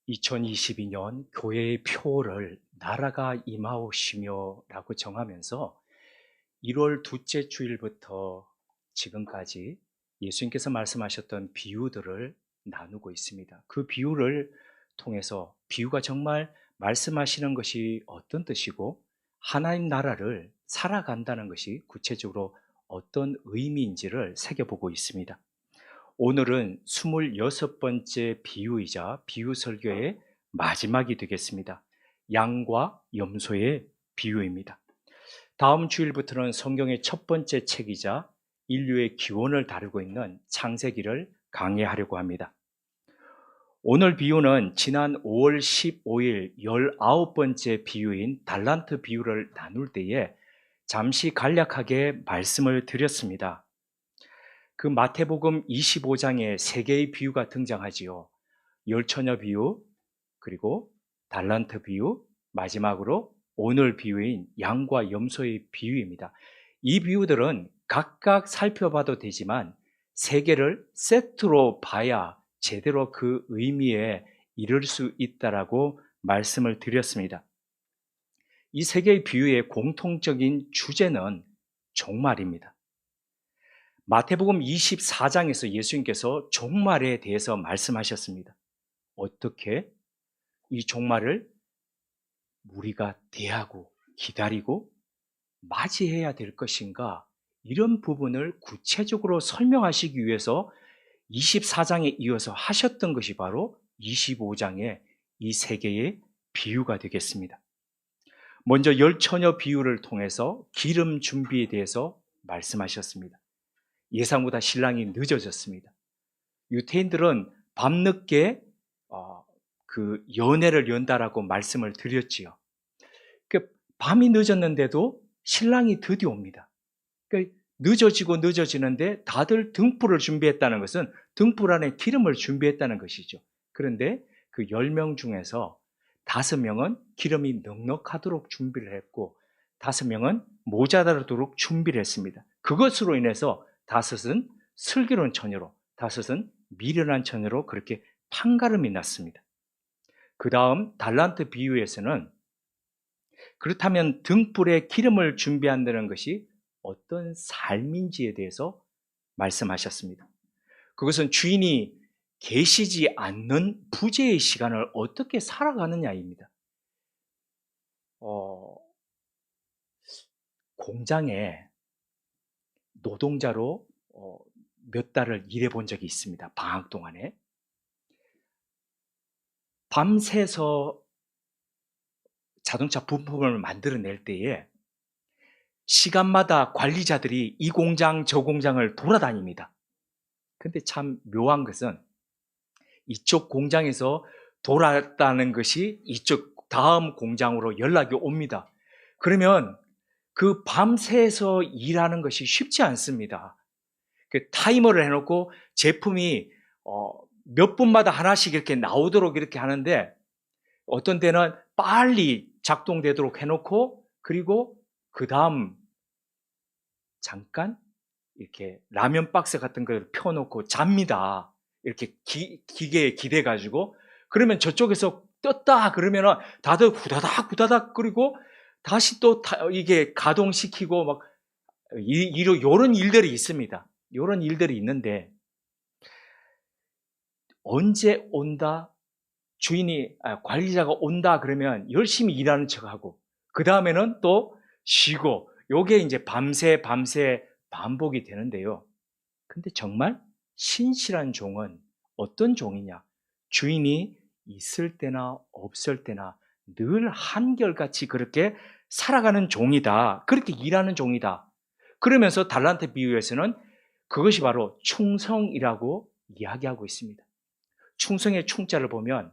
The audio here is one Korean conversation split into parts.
2022년 교회의 표를 나라가 임하오시며 라고 정하면서 1월 둘째 주일부터 지금까지 예수님께서 말씀하셨던 비유들을 나누고 있습니다. 그 비유를 통해서 비유가 정말 말씀하시는 것이 어떤 뜻이고 하나님 나라를 살아간다는 것이 구체적으로 어떤 의미인지를 새겨보고 있습니다. 오늘은 26번째 비유이자 비유 설교의 마지막이 되겠습니다. 양과 염소의 비유입니다. 다음 주일부터는 성경의 첫 번째 책이자 인류의 기원을 다루고 있는 창세기를 강의하려고 합니다. 오늘 비유는 지난 5월 15일 19번째 비유인 달란트 비유를 나눌 때에 잠시 간략하게 말씀을 드렸습니다. 그 마태복음 25장에 세 개의 비유가 등장하지요. 열처녀 비유, 그리고 달란트 비유, 마지막으로 오늘 비유인 양과 염소의 비유입니다. 이 비유들은 각각 살펴봐도 되지만 세 개를 세트로 봐야 제대로 그 의미에 이를 수 있다라고 말씀을 드렸습니다. 이 세 개의 비유의 공통적인 주제는 종말입니다. 마태복음 24장에서 예수님께서 종말에 대해서 말씀하셨습니다. 어떻게 이 종말을 우리가 대하고 기다리고 맞이해야 될 것인가, 이런 부분을 구체적으로 설명하시기 위해서 24장에 이어서 하셨던 것이 바로 25장의 이 세 개의 비유가 되겠습니다. 먼저 열처녀 비유를 통해서 기름 준비에 대해서 말씀하셨습니다. 예상보다 신랑이 늦어졌습니다. 유태인들은 밤늦게 그 연회를 연다라고 말씀을 드렸지요. 밤이 늦었는데도 신랑이 드디어 옵니다. 늦어지는데 다들 등불을 준비했다는 것은 등불 안에 기름을 준비했다는 것이죠. 그런데 그 10명 중에서 5명은 기름이 넉넉하도록 준비를 했고 5명은 모자라도록 준비를 했습니다. 그것으로 인해서 5은 슬기로운 처녀로, 5은 미련한 처녀로 그렇게 판가름이 났습니다. 그 다음 달란트 비유에서는 그렇다면 등불에 기름을 준비한다는 것이 어떤 삶인지에 대해서 말씀하셨습니다. 그것은 주인이 계시지 않는 부재의 시간을 어떻게 살아가느냐입니다. 공장에 노동자로 몇 달을 일해본 적이 있습니다. 방학 동안에. 밤새서 자동차 부품을 만들어낼 때에 시간마다 관리자들이 이 공장 저 공장을 돌아다닙니다. 근데 참 묘한 것은 이쪽 공장에서 돌아다는 것이 이쪽 다음 공장으로 연락이 옵니다. 그러면 그 밤새서 일하는 것이 쉽지 않습니다. 그 타이머를 해놓고 제품이 몇 분마다 하나씩 이렇게 나오도록 이렇게 하는데 어떤 때는 빨리 작동되도록 해놓고 그리고 그 다음 잠깐 이렇게 라면 박스 같은 걸 펴놓고 잡니다. 이렇게 기계에 기대가지고 그러면 저쪽에서 떴다 그러면은 다들 후다닥 후다닥 그리고 다시 또 이게 가동시키고 막 이런 일들이 있습니다. 이런 일들이 있는데 언제 온다? 관리자가 온다 그러면 열심히 일하는 척하고 그 다음에는 또 쉬고 요게 이제 밤새 반복이 되는데요. 근데 정말 신실한 종은 어떤 종이냐? 주인이 있을 때나 없을 때나 늘 한결같이 그렇게 살아가는 종이다. 그렇게 일하는 종이다. 그러면서 달란트 비유에서는 그것이 바로 충성이라고 이야기하고 있습니다. 충성의 충자를 보면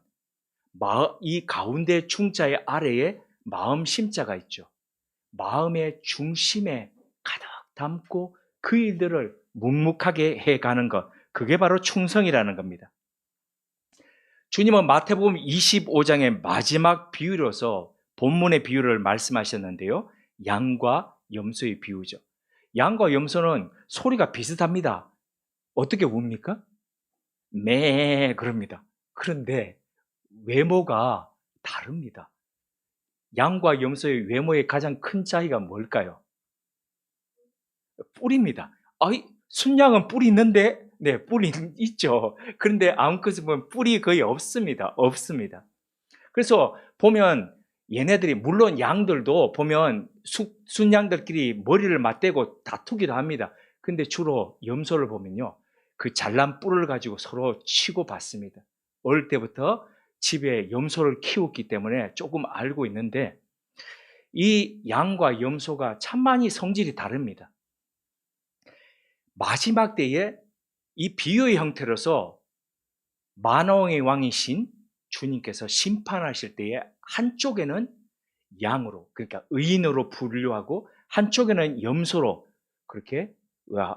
이 가운데 충자의 아래에 마음 심자가 있죠. 마음의 중심에 가득 담고 그 일들을 묵묵하게 해가는 것, 그게 바로 충성이라는 겁니다. 주님은 마태복음 25장의 마지막 비유로서 본문의 비유를 말씀하셨는데요. 양과 염소의 비유죠. 양과 염소는 소리가 비슷합니다. 어떻게 웁니까? 매 그럽니다. 그런데 외모가 다릅니다. 양과 염소의 외모의 가장 큰 차이가 뭘까요? 뿔입니다. 아이, 순양은 뿔이 있는데, 네, 뿔이 있죠. 그런데 암컷은 보면 뿔이 거의 없습니다. 없습니다. 그래서 보면 얘네들이, 물론 양들도 보면 순양들끼리 머리를 맞대고 다투기도 합니다. 근데 주로 염소를 보면요, 그 잘난 뿔을 가지고 서로 치고 받습니다. 어릴 때부터 집에 염소를 키웠기 때문에 조금 알고 있는데, 이 양과 염소가 참 많이 성질이 다릅니다. 마지막 때에 이 비유의 형태로서 만왕의 왕이신 주님께서 심판하실 때에 한쪽에는 양으로, 그러니까 의인으로 분류하고 한쪽에는 염소로, 그렇게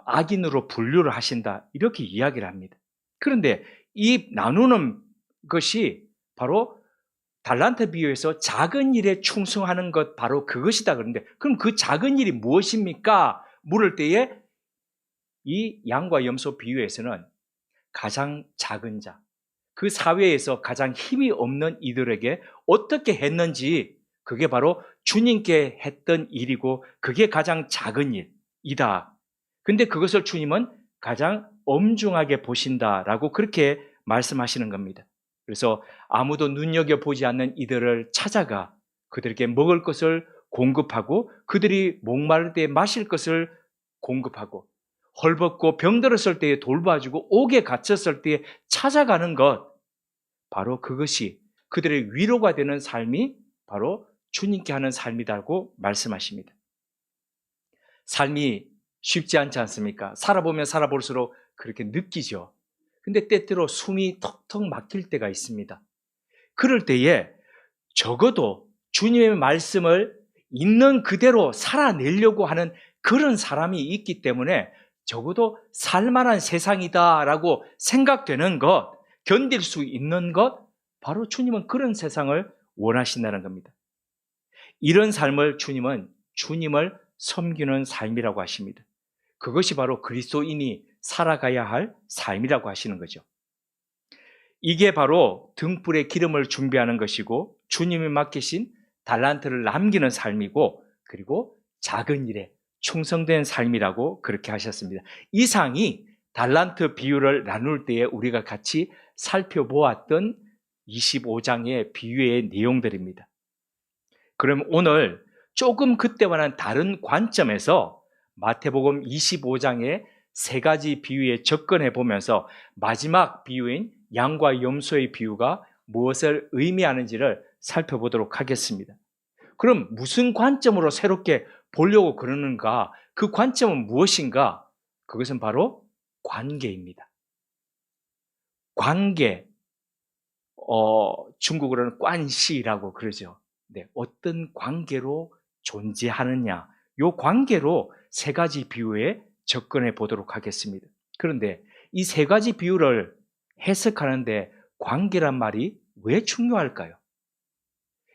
악인으로 분류를 하신다, 이렇게 이야기를 합니다. 그런데 이 나누는 것이 바로 달란트 비유에서 작은 일에 충성하는 것, 바로 그것이다. 그런데 그럼 그 작은 일이 무엇입니까? 물을 때에 이 양과 염소 비유에서는 가장 작은 자, 그 사회에서 가장 힘이 없는 이들에게 어떻게 했는지, 그게 바로 주님께 했던 일이고 그게 가장 작은 일이다. 근데 그것을 주님은 가장 엄중하게 보신다라고 그렇게 말씀하시는 겁니다. 그래서 아무도 눈여겨보지 않는 이들을 찾아가 그들에게 먹을 것을 공급하고, 그들이 목마를 때 마실 것을 공급하고, 헐벗고 병들었을 때에 돌봐주고, 옥에 갇혔을 때에 찾아가는 것, 바로 그것이 그들의 위로가 되는 삶이 바로 주님께 하는 삶이라고 말씀하십니다. 삶이 쉽지 않지 않습니까? 살아보면 살아볼수록 그렇게 느끼죠. 근데 때때로 숨이 턱턱 막힐 때가 있습니다. 그럴 때에 적어도 주님의 말씀을 있는 그대로 살아내려고 하는 그런 사람이 있기 때문에 적어도 살만한 세상이다라고 생각되는 것, 견딜 수 있는 것, 바로 주님은 그런 세상을 원하신다는 겁니다. 이런 삶을 주님은 주님을 섬기는 삶이라고 하십니다. 그것이 바로 그리스도인이 살아가야 할 삶이라고 하시는 거죠. 이게 바로 등불에 기름을 준비하는 것이고, 주님이 맡기신 달란트를 남기는 삶이고, 그리고 작은 일에 충성된 삶이라고 그렇게 하셨습니다. 이상이 달란트 비유를 나눌 때에 우리가 같이 살펴보았던 25장의 비유의 내용들입니다. 그럼 오늘 조금 그때와는 다른 관점에서 마태복음 25장의 세 가지 비유에 접근해 보면서 마지막 비유인 양과 염소의 비유가 무엇을 의미하는지를 살펴보도록 하겠습니다. 그럼 무슨 관점으로 새롭게 보려고 그러는가? 그 관점은 무엇인가? 그것은 바로 관계입니다. 관계, 중국어로는 관시라고 그러죠. 네, 어떤 관계로 존재하느냐, 이 관계로 세 가지 비유에 접근해 보도록 하겠습니다. 그런데 이 세 가지 비유를 해석하는데 관계란 말이 왜 중요할까요?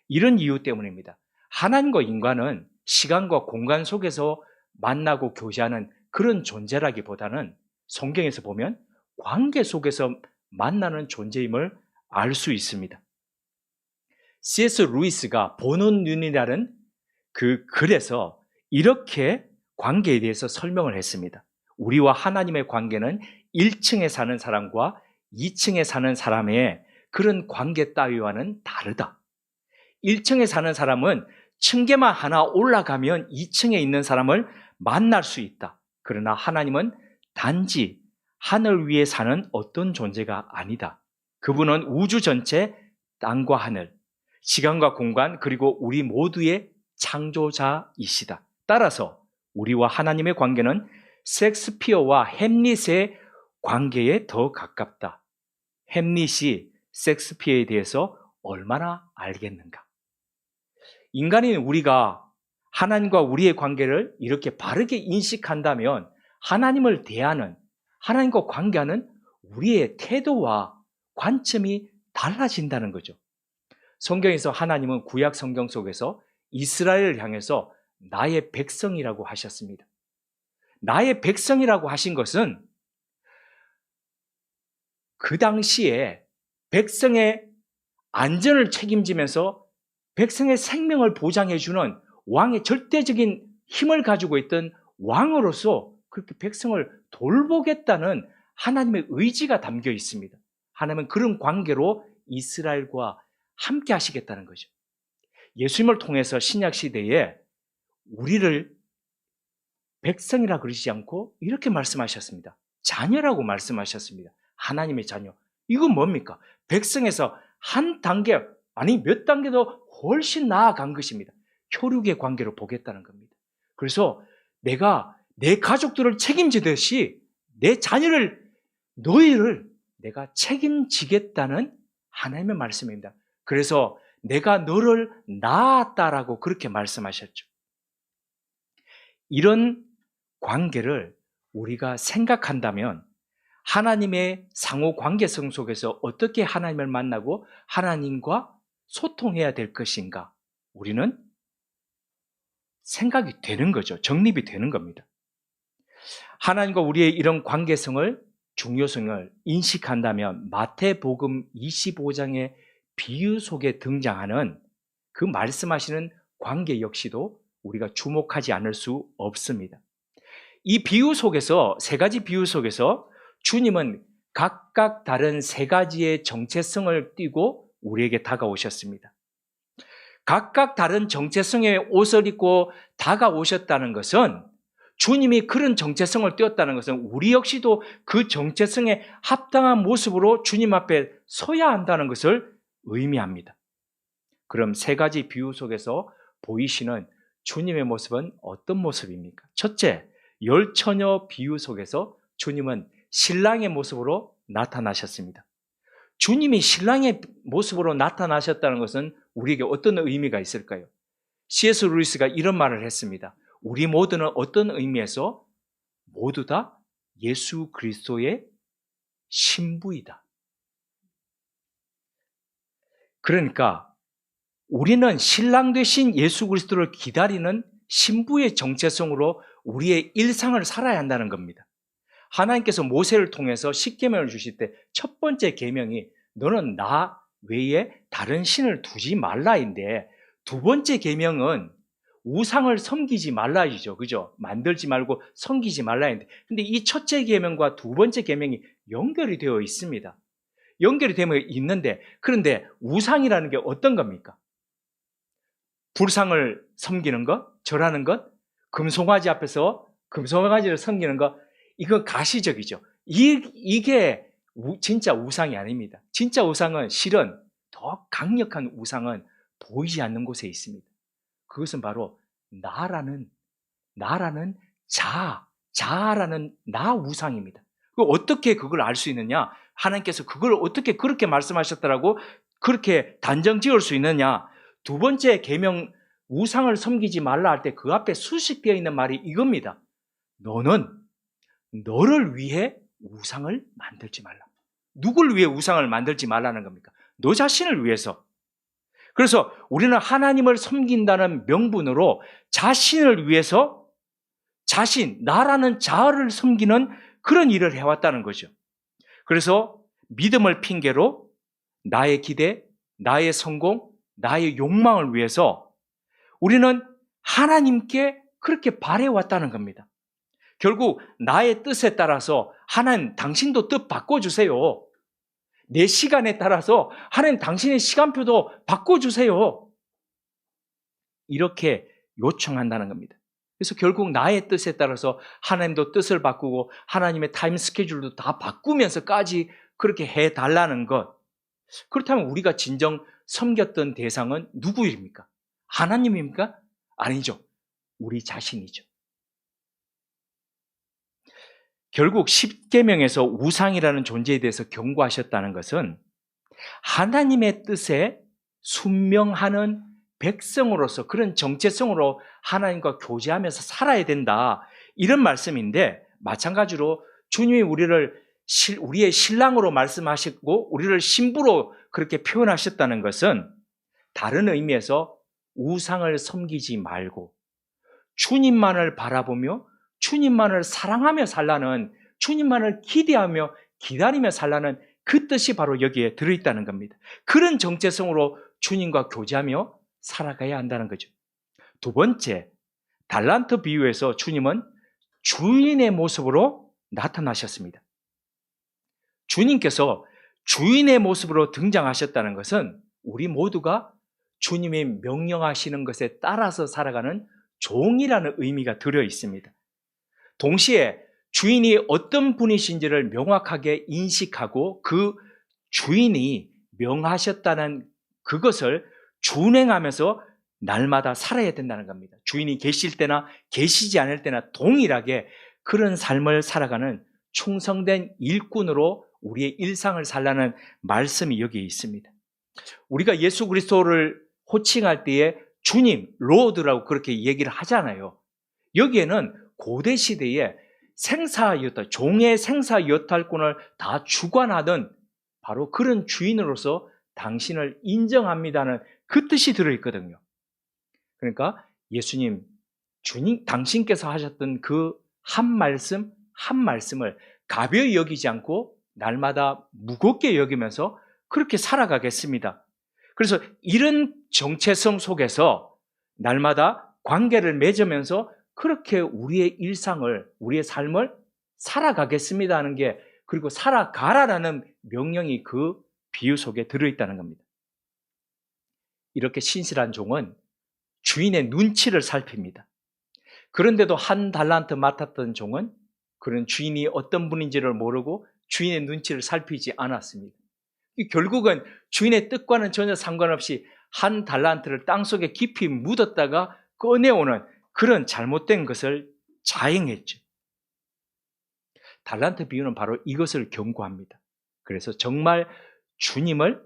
이런 이유 때문입니다. 하나님과 인간은 시간과 공간 속에서 만나고 교제하는 그런 존재라기보다는 성경에서 보면 관계 속에서 만나는 존재임을 알 수 있습니다. C.S. 루이스가 보는 눈이라는 그 글에서 이렇게 관계에 대해서 설명을 했습니다. 우리와 하나님의 관계는 1층에 사는 사람과 2층에 사는 사람의 그런 관계 따위와는 다르다. 1층에 사는 사람은 층계만 하나 올라가면 2층에 있는 사람을 만날 수 있다. 그러나 하나님은 단지 하늘 위에 사는 어떤 존재가 아니다. 그분은 우주 전체, 땅과 하늘, 시간과 공간, 그리고 우리 모두의 창조자이시다. 따라서 우리와 하나님의 관계는 섹스피어와 햄릿의 관계에 더 가깝다. 햄릿이 섹스피어에 대해서 얼마나 알겠는가? 인간인 우리가 하나님과 우리의 관계를 이렇게 바르게 인식한다면 하나님을 대하는, 하나님과 관계하는 우리의 태도와 관점이 달라진다는 거죠. 성경에서 하나님은 구약 성경 속에서 이스라엘을 향해서 나의 백성이라고 하셨습니다. 나의 백성이라고 하신 것은 그 당시에 백성의 안전을 책임지면서 백성의 생명을 보장해주는 왕의 절대적인 힘을 가지고 있던 왕으로서 그렇게 백성을 돌보겠다는 하나님의 의지가 담겨 있습니다. 하나님은 그런 관계로 이스라엘과 함께 하시겠다는 거죠. 예수님을 통해서 신약 시대에 우리를 백성이라 그러지 않고 이렇게 말씀하셨습니다. 자녀라고 말씀하셨습니다. 하나님의 자녀. 이건 뭡니까? 백성에서 한 단계, 아니 몇 단계 더 훨씬 나아간 것입니다. 혈육의 관계로 보겠다는 겁니다. 그래서 내가 내 가족들을 책임지듯이 내 자녀를, 너희를 내가 책임지겠다는 하나님의 말씀입니다. 그래서 내가 너를 낳았다라고 그렇게 말씀하셨죠. 이런 관계를 우리가 생각한다면 하나님의 상호 관계성 속에서 어떻게 하나님을 만나고 하나님과 소통해야 될 것인가, 우리는 생각이 되는 거죠. 정립이 되는 겁니다. 하나님과 우리의 이런 관계성을, 중요성을 인식한다면 마태복음 25장의 비유 속에 등장하는 그 말씀하시는 관계 역시도 우리가 주목하지 않을 수 없습니다. 이 비유 속에서, 세 가지 비유 속에서 주님은 각각 다른 세 가지의 정체성을 띠고 우리에게 다가오셨습니다. 각각 다른 정체성의 옷을 입고 다가오셨다는 것은, 주님이 그런 정체성을 띄었다는 것은 우리 역시도 그 정체성에 합당한 모습으로 주님 앞에 서야 한다는 것을 의미합니다. 그럼 세 가지 비유 속에서 보이시는 주님의 모습은 어떤 모습입니까? 첫째, 열 처녀 비유 속에서 주님은 신랑의 모습으로 나타나셨습니다. 주님이 신랑의 모습으로 나타나셨다는 것은 우리에게 어떤 의미가 있을까요? C.S. 루이스가 이런 말을 했습니다. 우리 모두는 어떤 의미에서 모두 다 예수 그리스도의 신부이다. 그러니까 우리는 신랑 되신 예수 그리스도를 기다리는 신부의 정체성으로 우리의 일상을 살아야 한다는 겁니다. 하나님께서 모세를 통해서 십계명을 주실 때 첫 번째 계명이 너는 나 외에 다른 신을 두지 말라인데, 두 번째 계명은 우상을 섬기지 말라이죠. 그죠? 만들지 말고 섬기지 말라인데, 근데 이 첫째 계명과 두 번째 계명이 연결이 되어 있습니다. 연결이 되어 있는데, 그런데 우상이라는 게 어떤 겁니까? 불상을 섬기는 것, 절하는 것, 금송아지 앞에서 금송아지를 섬기는 것, 이건 가시적이죠. 이게 진짜 우상이 아닙니다. 진짜 우상은, 실은 더 강력한 우상은 보이지 않는 곳에 있습니다. 그것은 바로 나라는 자아라는 나 우상입니다. 어떻게 그걸 알 수 있느냐? 하나님께서 그걸 어떻게 그렇게 말씀하셨다라고 그렇게 단정 지을 수 있느냐? 두 번째 계명, 우상을 섬기지 말라 할 때 그 앞에 수식되어 있는 말이 이겁니다. 너는 너를 위해 우상을 만들지 말라. 누굴 위해 우상을 만들지 말라는 겁니까? 너 자신을 위해서. 그래서 우리는 하나님을 섬긴다는 명분으로 자신을 위해서 나라는 자아를 섬기는 그런 일을 해왔다는 거죠. 그래서 믿음을 핑계로 나의 기대, 나의 성공, 나의 욕망을 위해서 우리는 하나님께 그렇게 바래왔다는 겁니다. 결국 나의 뜻에 따라서 하나님, 당신도 뜻 바꿔주세요. 내 시간에 따라서 하나님, 당신의 시간표도 바꿔주세요. 이렇게 요청한다는 겁니다. 그래서 결국 나의 뜻에 따라서 하나님도 뜻을 바꾸고 하나님의 타임 스케줄도 다 바꾸면서까지 그렇게 해달라는 것. 그렇다면 우리가 진정 섬겼던 대상은 누구입니까? 하나님입니까? 아니죠. 우리 자신이죠. 결국 십계명에서 우상이라는 존재에 대해서 경고하셨다는 것은 하나님의 뜻에 순명하는 백성으로서, 그런 정체성으로 하나님과 교제하면서 살아야 된다, 이런 말씀인데, 마찬가지로 주님이 우리의 신랑으로 말씀하셨고 우리를 신부로 그렇게 표현하셨다는 것은 다른 의미에서 우상을 섬기지 말고 주님만을 바라보며 주님만을 사랑하며 살라는, 주님만을 기대하며 기다리며 살라는 그 뜻이 바로 여기에 들어있다는 겁니다. 그런 정체성으로 주님과 교제하며 살아가야 한다는 거죠. 두 번째, 달란트 비유에서 주님은 주인의 모습으로 나타나셨습니다. 주님께서 주인의 모습으로 등장하셨다는 것은 우리 모두가 주님이 명령하시는 것에 따라서 살아가는 종이라는 의미가 들어 있습니다. 동시에 주인이 어떤 분이신지를 명확하게 인식하고 그 주인이 명하셨다는 그것을 준행하면서 날마다 살아야 된다는 겁니다. 주인이 계실 때나 계시지 않을 때나 동일하게 그런 삶을 살아가는 충성된 일꾼으로 우리의 일상을 살라는 말씀이 여기에 있습니다. 우리가 예수 그리스도를 호칭할 때에 주님, 로드라고 그렇게 얘기를 하잖아요. 여기에는 고대 시대에 생사여탈, 종의 생사여탈권을 다 주관하던 바로 그런 주인으로서 당신을 인정합니다는 그 뜻이 들어있거든요. 그러니까 예수님, 주님, 당신께서 하셨던 그 한 말씀을 가벼이 여기지 않고 날마다 무겁게 여기면서 그렇게 살아가겠습니다. 그래서 이런 정체성 속에서 날마다 관계를 맺으면서 그렇게 우리의 일상을, 우리의 삶을 살아가겠습니다 하는 게, 그리고 살아가라라는 명령이 그 비유 속에 들어있다는 겁니다. 이렇게 신실한 종은 주인의 눈치를 살핍니다. 그런데도 한 달란트 맡았던 종은 그런 주인이 어떤 분인지를 모르고 주인의 눈치를 살피지 않았습니다. 결국은 주인의 뜻과는 전혀 상관없이 한 달란트를 땅속에 깊이 묻었다가 꺼내오는 그런 잘못된 것을 자행했죠. 달란트 비유는 바로 이것을 경고합니다. 그래서 정말 주님을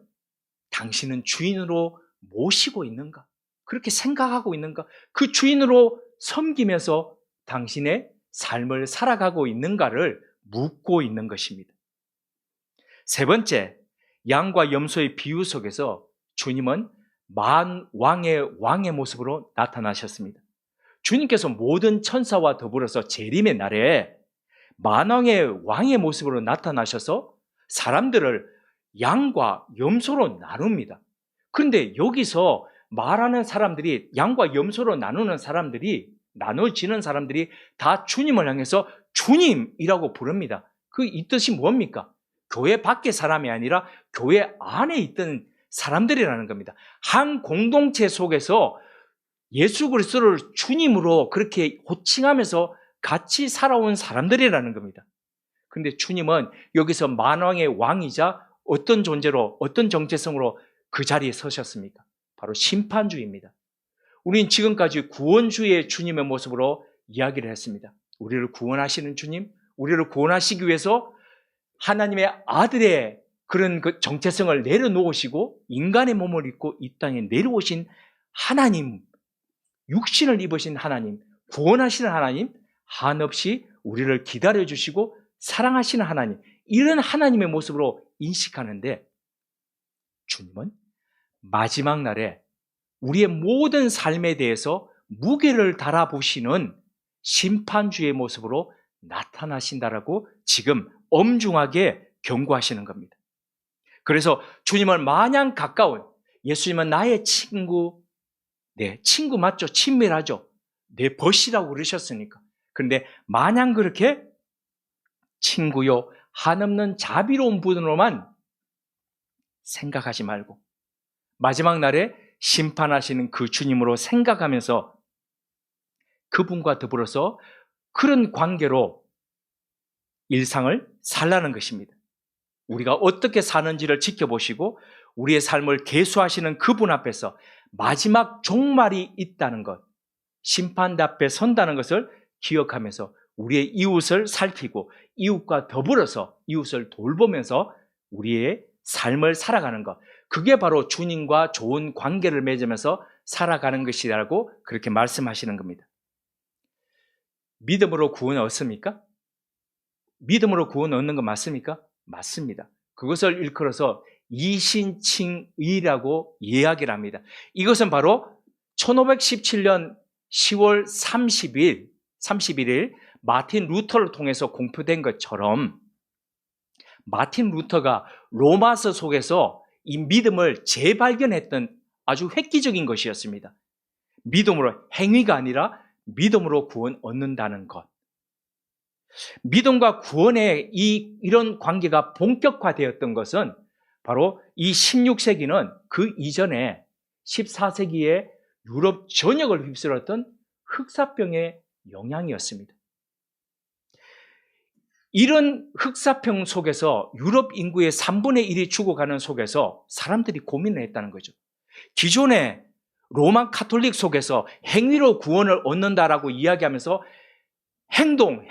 당신은 주인으로 모시고 있는가? 그렇게 생각하고 있는가? 그 주인으로 섬기면서 당신의 삶을 살아가고 있는가를 묻고 있는 것입니다. 세 번째, 양과 염소의 비유 속에서 주님은 왕의 모습으로 나타나셨습니다. 주님께서 모든 천사와 더불어서 재림의 날에 만왕의 왕의 모습으로 나타나셔서 사람들을 양과 염소로 나눕니다. 그런데 여기서 말하는 사람들이, 양과 염소로 나눠지는 사람들이 다 주님을 향해서 주님이라고 부릅니다. 이 뜻이 뭡니까? 교회 밖의 사람이 아니라 교회 안에 있던 사람들이라는 겁니다. 한 공동체 속에서 예수 그리스도를 주님으로 그렇게 호칭하면서 같이 살아온 사람들이라는 겁니다. 그런데 주님은 여기서 만왕의 왕이자 어떤 존재로, 어떤 정체성으로 그 자리에 서셨습니까? 바로 심판주입니다. 우리는 지금까지 구원주의 주님의 모습으로 이야기를 했습니다. 우리를 구원하시는 주님, 우리를 구원하시기 위해서 하나님의 아들의 그런 그 정체성을 내려놓으시고 인간의 몸을 입고 이 땅에 내려오신 하나님, 육신을 입으신 하나님, 구원하시는 하나님, 한없이 우리를 기다려주시고 사랑하시는 하나님, 이런 하나님의 모습으로 인식하는데 주님은 마지막 날에 우리의 모든 삶에 대해서 무게를 달아보시는 심판주의 모습으로 나타나신다라고 지금 엄중하게 경고하시는 겁니다. 그래서 주님을 마냥 가까운, 예수님은 나의 친구, 친구 맞죠? 친밀하죠? 내 벗이라고 그러셨으니까. 그런데 마냥 그렇게 친구요, 한없는 자비로운 분으로만 생각하지 말고 마지막 날에 심판하시는 그 주님으로 생각하면서 그분과 더불어서 그런 관계로 일상을 살라는 것입니다. 우리가 어떻게 사는지를 지켜보시고 우리의 삶을 계수하시는 그분 앞에서 마지막 종말이 있다는 것, 심판대 앞에 선다는 것을 기억하면서 우리의 이웃을 살피고 이웃과 더불어서 이웃을 돌보면서 우리의 삶을 살아가는 것, 그게 바로 주님과 좋은 관계를 맺으면서 살아가는 것이라고 그렇게 말씀하시는 겁니다. 믿음으로 구원 얻습니까? 믿음으로 구원 얻는 거 맞습니까? 맞습니다. 그것을 일컬어서 이신칭의라고 이야기를 합니다. 이것은 바로 1517년 10월 31일 마틴 루터를 통해서 공표된 것처럼 마틴 루터가 로마서 속에서 이 믿음을 재발견했던 아주 획기적인 것이었습니다. 믿음으로, 행위가 아니라 믿음으로 구원 얻는다는 것. 믿음과 구원의 이런 관계가 본격화되었던 것은 바로 이 16세기는 그 이전에 14세기에 유럽 전역을 휩쓸었던 흑사병의 영향이었습니다. 이런 흑사병 속에서 유럽 인구의 3분의 1이 죽어가는 속에서 사람들이 고민을 했다는 거죠. 기존의 로마 카톨릭 속에서 행위로 구원을 얻는다라고 이야기하면서 행동.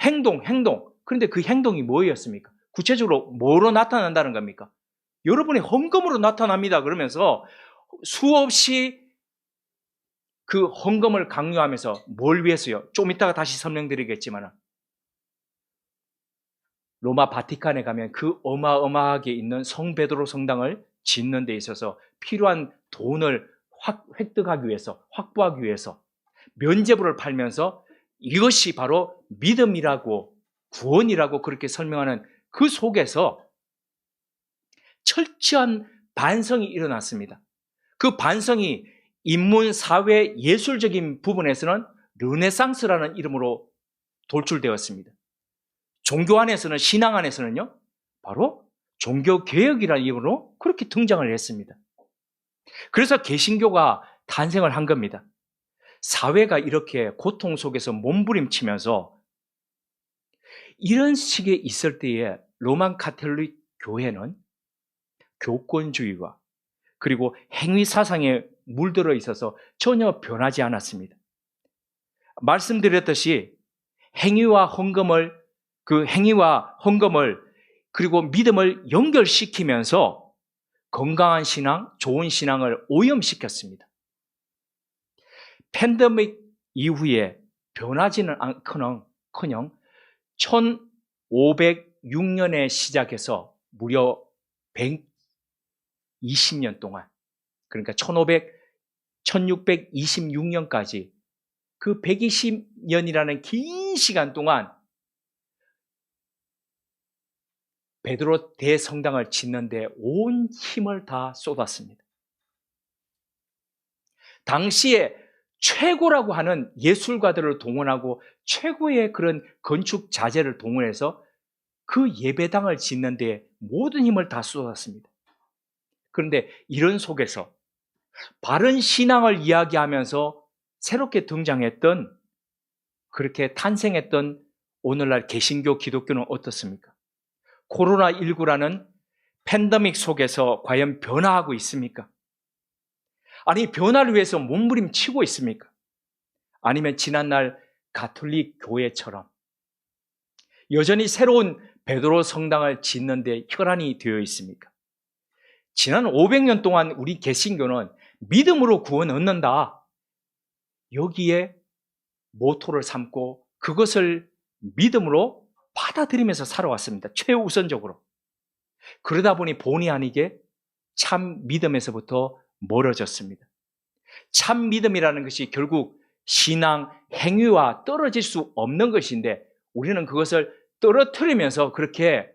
그런데 그 행동이 뭐였습니까? 구체적으로 뭐로 나타난다는 겁니까? 여러분의 헌금으로 나타납니다. 그러면서 수없이 그 헌금을 강요하면서 뭘 위해서요? 좀 이따가 다시 설명드리겠지만 로마 바티칸에 가면 그 어마어마하게 있는 성 베드로 성당을 짓는 데 있어서 필요한 돈을 획득하기 위해서, 확보하기 위해서 면죄부를 팔면서 이것이 바로 믿음이라고 구원이라고 그렇게 설명하는 그 속에서 철저한 반성이 일어났습니다. 그 반성이 인문, 사회, 예술적인 부분에서는 르네상스라는 이름으로 돌출되었습니다. 종교 안에서는, 신앙 안에서는요, 바로 종교개혁이라는 이름으로 그렇게 등장을 했습니다. 그래서 개신교가 탄생을 한 겁니다. 사회가 이렇게 고통 속에서 몸부림치면서 이런 식에 있을 때에 로만 카톨릭 교회는 교권주의와 그리고 행위 사상에 물들어 있어서 전혀 변하지 않았습니다. 말씀드렸듯이 행위와 헌금을 그리고 믿음을 연결시키면서 건강한 신앙, 좋은 신앙을 오염시켰습니다. 팬데믹 이후에 변하지는 않거녕 1506년에 시작해서 무려 120년 동안, 그러니까 1626년까지 그 120년이라는 긴 시간 동안 베드로 대성당을 짓는데 온 힘을 다 쏟았습니다. 당시에 최고라고 하는 예술가들을 동원하고 최고의 그런 건축 자재를 동원해서 그 예배당을 짓는 데 모든 힘을 다 쏟았습니다. 그런데 이런 속에서 바른 신앙을 이야기하면서 새롭게 등장했던, 그렇게 탄생했던 오늘날 개신교 기독교는 어떻습니까? 코로나19라는 팬데믹 속에서 과연 변화하고 있습니까? 아니, 변화를 위해서 몸부림치고 있습니까? 아니면 지난날 가톨릭 교회처럼 여전히 새로운 베드로 성당을 짓는 데 혈안이 되어 있습니까? 지난 500년 동안 우리 개신교는 믿음으로 구원 얻는다, 여기에 모토를 삼고 그것을 믿음으로 받아들이면서 살아왔습니다. 최우선적으로. 그러다 보니 본의 아니게 참 믿음에서부터 멀어졌습니다. 참 믿음이라는 것이 결국 신앙, 행위와 떨어질 수 없는 것인데 우리는 그것을 떨어뜨리면서 그렇게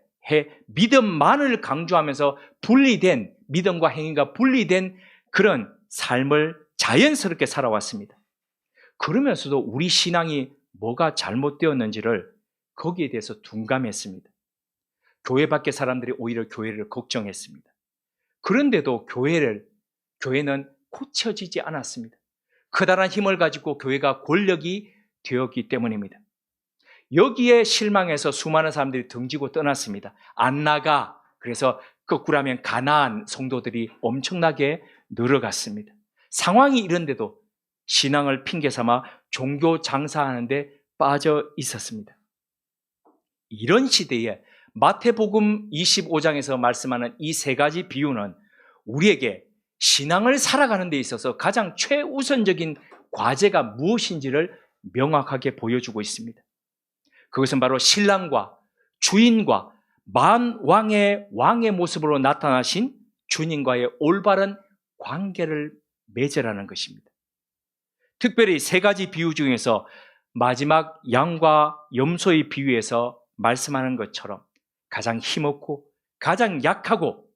믿음만을 강조하면서 분리된, 믿음과 행위가 분리된 그런 삶을 자연스럽게 살아왔습니다. 그러면서도 우리 신앙이 뭐가 잘못되었는지를 거기에 대해서 둔감했습니다. 교회 밖의 사람들이 오히려 교회를 걱정했습니다. 그런데도 교회는 고쳐지지 않았습니다. 커다란 힘을 가지고 교회가 권력이 되었기 때문입니다. 여기에 실망해서 수많은 사람들이 등지고 떠났습니다. 안 나가. 그래서 거꾸로 하면 가나안 성도들이 엄청나게 늘어갔습니다. 상황이 이런데도 신앙을 핑계 삼아 종교 장사하는 데 빠져 있었습니다. 이런 시대에 마태복음 25장에서 말씀하는 이 세 가지 비유는 우리에게 신앙을 살아가는 데 있어서 가장 최우선적인 과제가 무엇인지를 명확하게 보여주고 있습니다. 그것은 바로 신랑과 주인과 만왕의 왕의 모습으로 나타나신 주님과의 올바른 관계를 맺으라는 것입니다. 특별히 세 가지 비유 중에서 마지막 양과 염소의 비유에서 말씀하는 것처럼 가장 힘없고 가장 약하고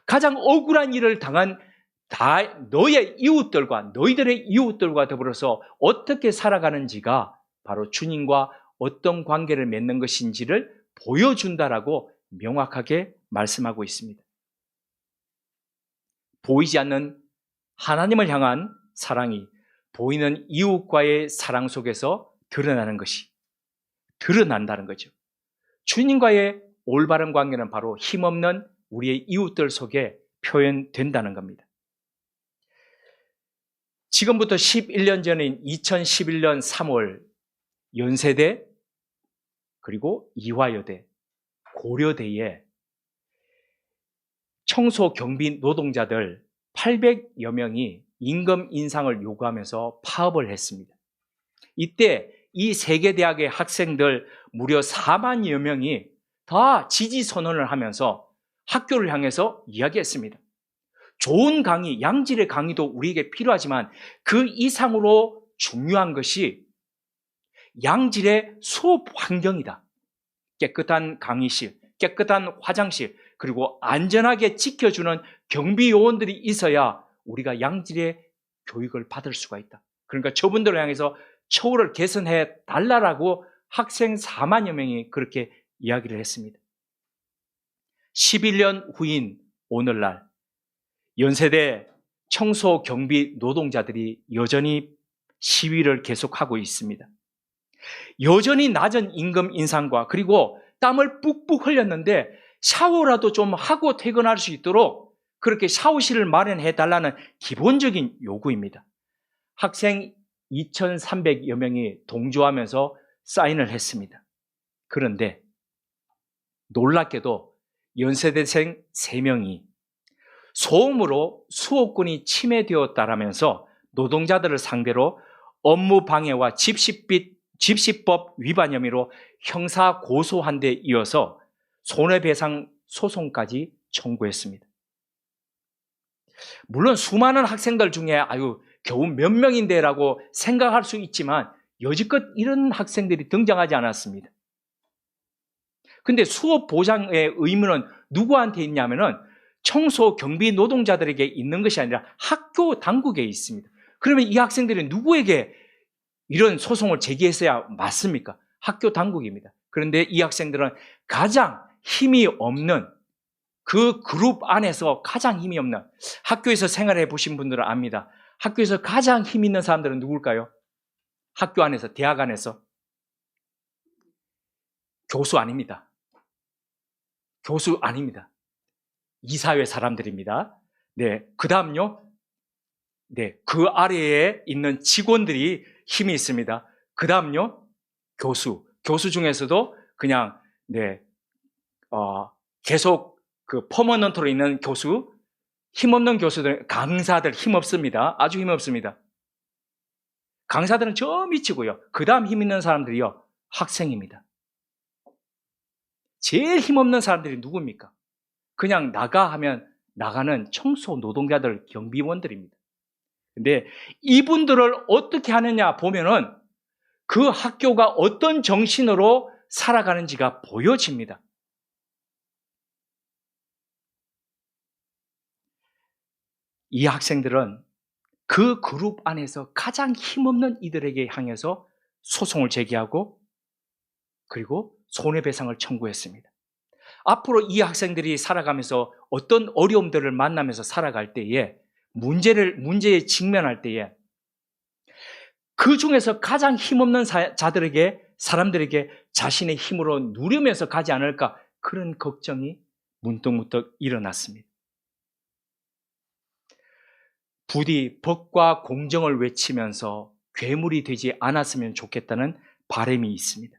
가장 억울한 일을 당한 너의 이웃들과 너희들의 이웃들과 더불어서 어떻게 살아가는지가 바로 주님과 어떤 관계를 맺는 것인지를 보여준다라고 명확하게 말씀하고 있습니다. 보이지 않는 하나님을 향한 사랑이 보이는 이웃과의 사랑 속에서 드러난다는 거죠. 주님과의 올바른 관계는 바로 힘없는 우리의 이웃들 속에 표현된다는 겁니다. 지금부터 11년 전인 2011년 3월 연세대 그리고 이화여대, 고려대에 청소 경비 노동자들 800여 명이 임금 인상을 요구하면서 파업을 했습니다. 이때 이 세 개 대학의 학생들 무려 4만여 명이 다 지지 선언을 하면서 학교를 향해서 이야기했습니다. 좋은 강의, 양질의 강의도 우리에게 필요하지만 그 이상으로 중요한 것이 양질의 수업 환경이다. 깨끗한 강의실, 깨끗한 화장실, 그리고 안전하게 지켜주는 경비 요원들이 있어야 우리가 양질의 교육을 받을 수가 있다. 그러니까 저분들을 향해서 처우를 개선해 달라라고 학생 4만여 명이 그렇게 이야기를 했습니다. 11년 후인 오늘날 연세대 청소 경비 노동자들이 여전히 시위를 계속하고 있습니다. 여전히 낮은 임금 인상과 그리고 땀을 뿍뿍 흘렸는데 샤워라도 좀 하고 퇴근할 수 있도록 그렇게 샤워실을 마련해 달라는 기본적인 요구입니다. 학생 2,300여 명이 동조하면서 사인을 했습니다. 그런데 놀랍게도 연세대생 3명이 소음으로 수호권이 침해되었다라면서 노동자들을 상대로 업무 방해와 집시법 위반 혐의로 형사 고소한 데 이어서 손해배상 소송까지 청구했습니다. 물론 수많은 학생들 중에 겨우 몇 명인데라고 생각할 수 있지만 여지껏 이런 학생들이 등장하지 않았습니다. 근데 수업 보장의 의무는 누구한테 있냐면은 청소 경비 노동자들에게 있는 것이 아니라 학교 당국에 있습니다. 그러면 이 학생들이 누구에게 이런 소송을 제기했어야 맞습니까? 학교 당국입니다. 그런데 이 학생들은 가장 힘이 없는 그 그룹 안에서 가장 힘이 없는, 학교에서 생활해 보신 분들은 압니다. 학교에서 가장 힘 있는 사람들은 누굴까요? 학교 안에서, 대학 안에서 교수 아닙니다. 교수 아닙니다. 이사회 사람들입니다. 네, 그 다음요. 네, 그 아래에 있는 직원들이 힘이 있습니다. 그 다음요. 교수 중에서도 그냥 계속 그 퍼머넌트로 있는 교수, 힘없는 교수들, 강사들 힘 없습니다. 아주 힘 없습니다. 강사들은 저 미치고요. 그 다음 힘 있는 사람들이요, 학생입니다. 제일 힘없는 사람들이 누굽니까? 그냥 나가 하면 나가는 청소 노동자들, 경비원들입니다. 근데 이분들을 어떻게 하느냐 보면은 그 학교가 어떤 정신으로 살아가는지가 보여집니다. 이 학생들은 그 그룹 안에서 가장 힘없는 이들에게 향해서 소송을 제기하고 그리고 손해배상을 청구했습니다. 앞으로 이 학생들이 살아가면서 어떤 어려움들을 만나면서 살아갈 때에 문제에 직면할 때에 그 중에서 가장 힘없는 사람들에게 자신의 힘으로 누리면서 가지 않을까, 그런 걱정이 문득문득 일어났습니다. 부디 법과 공정을 외치면서 괴물이 되지 않았으면 좋겠다는 바람이 있습니다.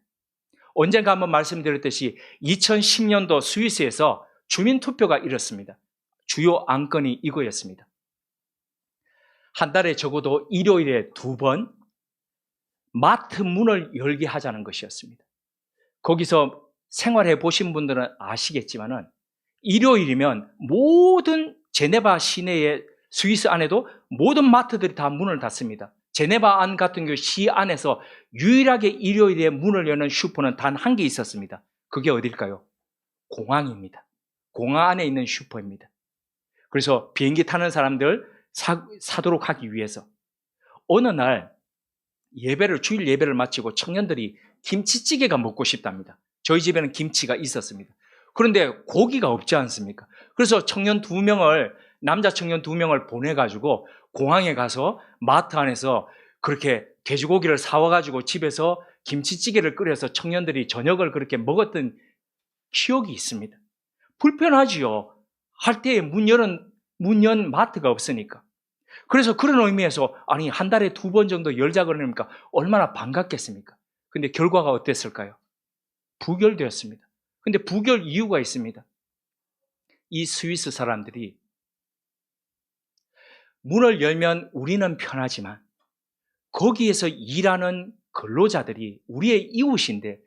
언젠가 한번 말씀드렸듯이 2010년도 스위스에서 주민투표가 일었습니다. 주요 안건이 이거였습니다. 한 달에 적어도 일요일에 2번 마트 문을 열게 하자는 것이었습니다. 거기서 생활해 보신 분들은 아시겠지만은 일요일이면 모든 제네바 시내의 스위스 안에도 모든 마트들이 다 문을 닫습니다. 제네바 안 같은 경우 시 안에서 유일하게 일요일에 문을 여는 슈퍼는 단 한 개 있었습니다. 그게 어딜까요? 공항입니다. 공항 안에 있는 슈퍼입니다. 그래서 비행기 타는 사람들 사도록 하기 위해서 어느 날 주일 예배를 마치고 청년들이 김치찌개가 먹고 싶답니다. 저희 집에는 김치가 있었습니다. 그런데 고기가 없지 않습니까? 그래서 남자 청년 2명을 보내가지고 공항에 가서 마트 안에서 그렇게 돼지고기를 사와가지고 집에서 김치찌개를 끓여서 청년들이 저녁을 그렇게 먹었던 기억이 있습니다. 불편하지요. 할 때에 문 연 마트가 없으니까. 그래서 그런 의미에서 한 달에 2번 정도 열자 그러니까 얼마나 반갑겠습니까? 근데 결과가 어땠을까요? 부결되었습니다. 근데 부결 이유가 있습니다. 이 스위스 사람들이 문을 열면 우리는 편하지만 거기에서 일하는 근로자들이 우리의 이웃인데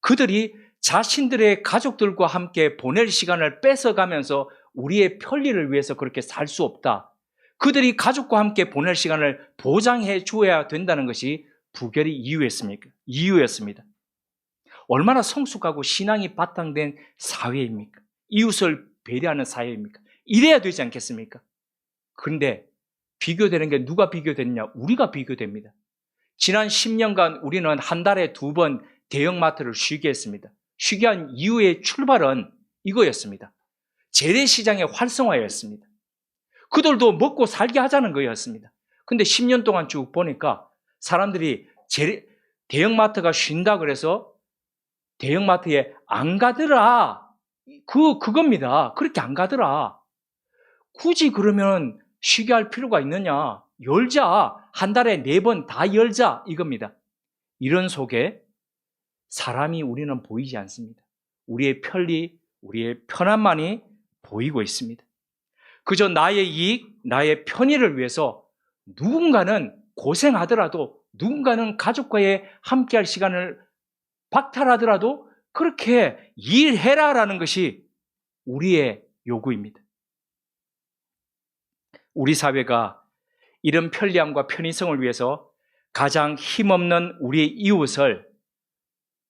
그들이 자신들의 가족들과 함께 보낼 시간을 뺏어가면서 우리의 편리를 위해서 그렇게 살 수 없다. 그들이 가족과 함께 보낼 시간을 보장해 주어야 된다는 것이 부결의 이유였습니다. 얼마나 성숙하고 신앙이 바탕된 사회입니까? 이웃을 배려하는 사회입니까? 이래야 되지 않겠습니까? 그런데 비교되는 게 누가 비교됐냐? 우리가 비교됩니다. 지난 10년간 우리는 한 달에 2번 대형마트를 쉬게 했습니다. 쉬게 한 이유의 출발은 이거였습니다. 재래시장의 활성화였습니다. 그들도 먹고 살게 하자는 거였습니다. 근데 10년 동안 쭉 보니까 사람들이 대형마트가 쉰다 그래서 대형마트에 안 가더라. 그겁니다. 그렇게 안 가더라. 굳이 그러면 쉬게 할 필요가 있느냐? 열자. 한 달에 4번 다 열자. 이겁니다. 이런 속에 사람이 우리는 보이지 않습니다. 우리의 편리, 우리의 편안만이 보이고 있습니다. 그저 나의 이익, 나의 편의를 위해서 누군가는 고생하더라도 누군가는 가족과의 함께할 시간을 박탈하더라도 그렇게 일해라라는 것이 우리의 요구입니다. 우리 사회가 이런 편리함과 편의성을 위해서 가장 힘없는 우리의 이웃을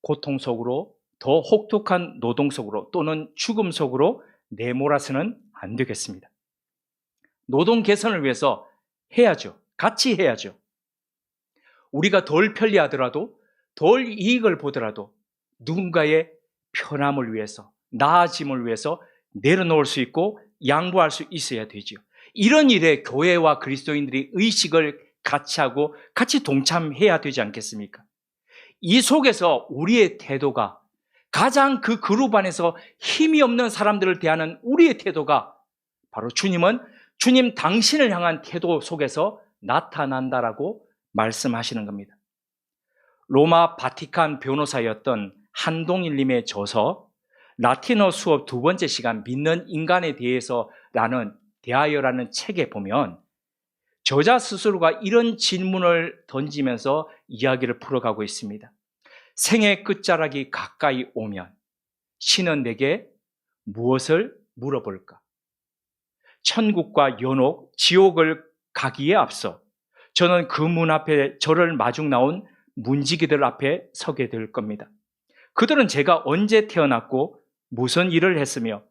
고통 속으로 더 혹독한 노동 속으로 또는 죽음 속으로 내몰아서는 안 되겠습니다. 노동 개선을 위해서 해야죠. 같이 해야죠. 우리가 덜 편리하더라도 덜 이익을 보더라도 누군가의 편함을 위해서 나아짐을 위해서 내려놓을 수 있고 양보할 수 있어야 되죠. 이런 일에 교회와 그리스도인들이 의식을 같이 하고 같이 동참해야 되지 않겠습니까? 이 속에서 우리의 태도가 가장 그 그룹 안에서 힘이 없는 사람들을 대하는 우리의 태도가 바로 주님은 주님 당신을 향한 태도 속에서 나타난다라고 말씀하시는 겁니다. 로마 바티칸 변호사였던 한동일님의 저서 라틴어 수업 2번째 시간 믿는 인간에 대하여라는 책에 보면 저자 스스로가 이런 질문을 던지면서 이야기를 풀어가고 있습니다. 생의 끝자락이 가까이 오면 신은 내게 무엇을 물어볼까? 천국과 연옥, 지옥을 가기에 앞서 저는 그 문 앞에 저를 마중 나온 문지기들 앞에 서게 될 겁니다. 그들은 제가 언제 태어났고 무슨 일을 했으며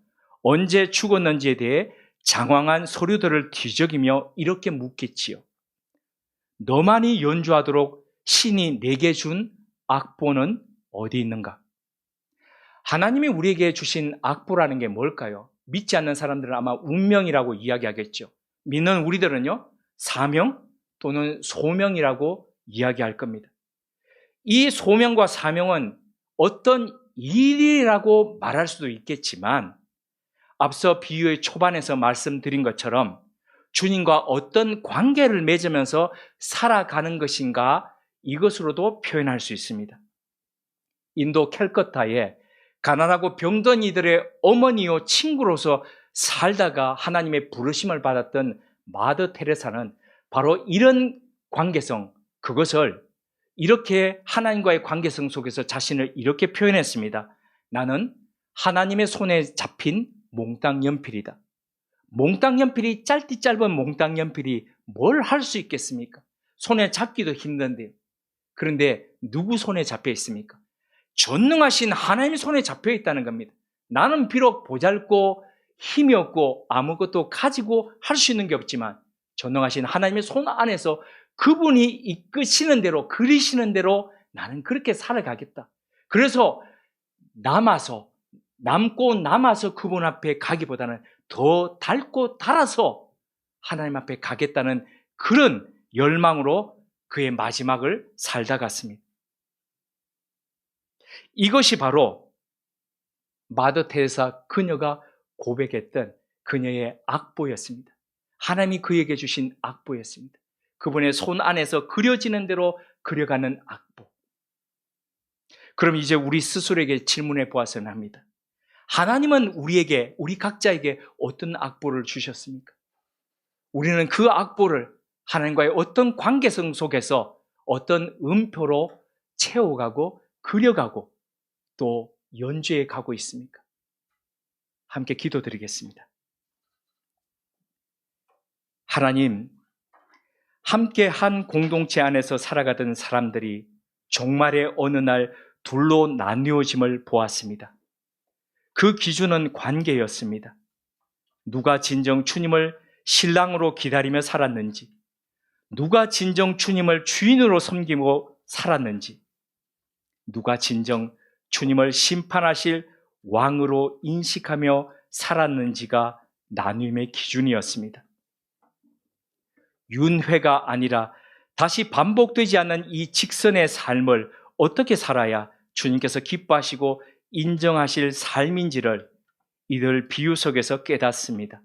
언제 죽었는지에 대해 장황한 서류들을 뒤적이며 이렇게 묻겠지요. 너만이 연주하도록 신이 내게 준 악보는 어디 있는가? 하나님이 우리에게 주신 악보라는 게 뭘까요? 믿지 않는 사람들은 아마 운명이라고 이야기하겠죠. 믿는 우리들은요, 사명 또는 소명이라고 이야기할 겁니다. 이 소명과 사명은 어떤 일이라고 말할 수도 있겠지만 앞서 비유의 초반에서 말씀드린 것처럼 주님과 어떤 관계를 맺으면서 살아가는 것인가 이것으로도 표현할 수 있습니다. 인도 캘커타에 가난하고 병든 이들의 어머니요 친구로서 살다가 하나님의 부르심을 받았던 마더 테레사는 바로 이런 관계성, 그것을 이렇게 하나님과의 관계성 속에서 자신을 이렇게 표현했습니다. 나는 하나님의 손에 잡힌 몽땅 연필이다. 몽땅 연필이 짧디 짧은 몽땅 연필이 뭘 할 수 있겠습니까? 손에 잡기도 힘든데. 그런데 누구 손에 잡혀 있습니까? 전능하신 하나님의 손에 잡혀 있다는 겁니다. 나는 비록 보잘고 힘이 없고 아무것도 가지고 할 수 있는 게 없지만 전능하신 하나님의 손 안에서 그분이 이끄시는 대로, 그리시는 대로 나는 그렇게 살아가겠다. 그래서 남고 남아서 그분 앞에 가기보다는 더 닳고 달아서 하나님 앞에 가겠다는 그런 열망으로 그의 마지막을 살다 갔습니다. 이것이 바로 마더 테레사 그녀가 고백했던 그녀의 악보였습니다. 하나님이 그에게 주신 악보였습니다. 그분의 손 안에서 그려지는 대로 그려가는 악보. 그럼 이제 우리 스스로에게 질문해 보아서는 합니다. 하나님은 우리 각자에게 어떤 악보를 주셨습니까? 우리는 그 악보를 하나님과의 어떤 관계성 속에서 어떤 음표로 채워가고 그려가고 또 연주해 가고 있습니까? 함께 기도드리겠습니다. 하나님, 함께 한 공동체 안에서 살아가던 사람들이 종말의 어느 날 둘로 나뉘어짐을 보았습니다. 그 기준은 관계였습니다. 누가 진정 주님을 신랑으로 기다리며 살았는지, 누가 진정 주님을 주인으로 섬기고 살았는지, 누가 진정 주님을 심판하실 왕으로 인식하며 살았는지가 나눔의 기준이었습니다. 윤회가 아니라 다시 반복되지 않는 이 직선의 삶을 어떻게 살아야 주님께서 기뻐하시고 인정하실 삶인지를 이들 비유 속에서 깨닫습니다.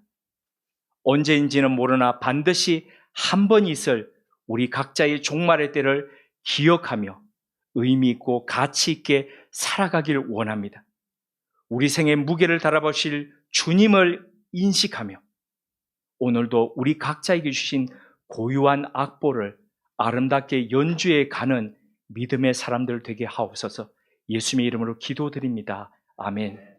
언제인지는 모르나 반드시 한 번 있을 우리 각자의 종말의 때를 기억하며 의미 있고 가치 있게 살아가길 원합니다. 우리 생의 무게를 달아보실 주님을 인식하며 오늘도 우리 각자에게 주신 고유한 악보를 아름답게 연주해 가는 믿음의 사람들 되게 하옵소서. 예수님의 이름으로 기도드립니다. 아멘.